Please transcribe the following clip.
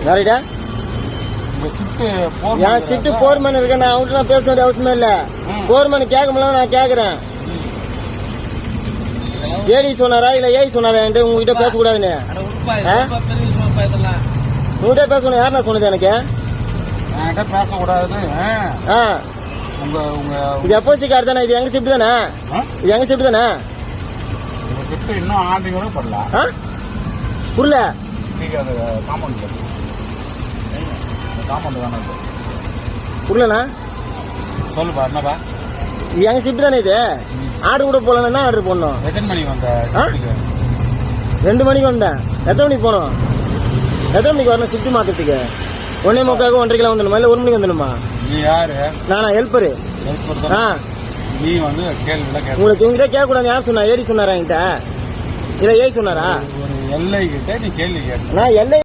யாரிடா என் shift foreman இருக்கேன். நான் அவங்கள்ட்ட நான் பேச வேண்டிய அவசியமே இல்ல. போர்மேன் கேட்க முடியல, நான் கேக்குறேன். ஏடி சொன்னாரா இல்ல ஏடி சொன்னாரா உங்ககிட்ட பேசக்கூடாதுன்னு உங்ககிட்ட பேசணும். யாருன்னா சொன்னது எனக்கு பேசக்கூடாது. இது எப்போசி கார்டு தானே? இது எங்க ஷிஃப்ட் தானே? இது எங்க ஷிஃப்ட் தானே? இன்னும் ஆண்டி கூட பண்ணலாம். புரியல. புரியலண்ணா சொல்லுப்பா. என்னப்பா இது எங்க ஷிஃப்ட் தானே? இது ஆர்டர் கூட போலன்னா ஆர்டர் போடணும். எத்தனை மணிக்கு வந்த? 2 மணிக்கு வந்தேன். எத்தனை மணிக்கு போகணும்? எத்தனை மணிக்கு வரணும் ஷிஃப்ட் மாத்துறதுக்கு? 1:45 1:30 வந்துடணுமா இல்ல 1 மணிக்கு வந்துடணுமா? நீ யாரு? நானா ஹெல்ப்பரு. நீ வந்து கேள்வி உங்களுக்கு உங்ககிட்ட கேட்க கூடாது. யார் சொன்னா? ஏடி சொன்னாரா என்கிட்ட இல்ல ஏய் சொன்னாரா? ஒரு எல்லை கிட்ட நீ கேள்வி கேட்ட. நான் எல்லை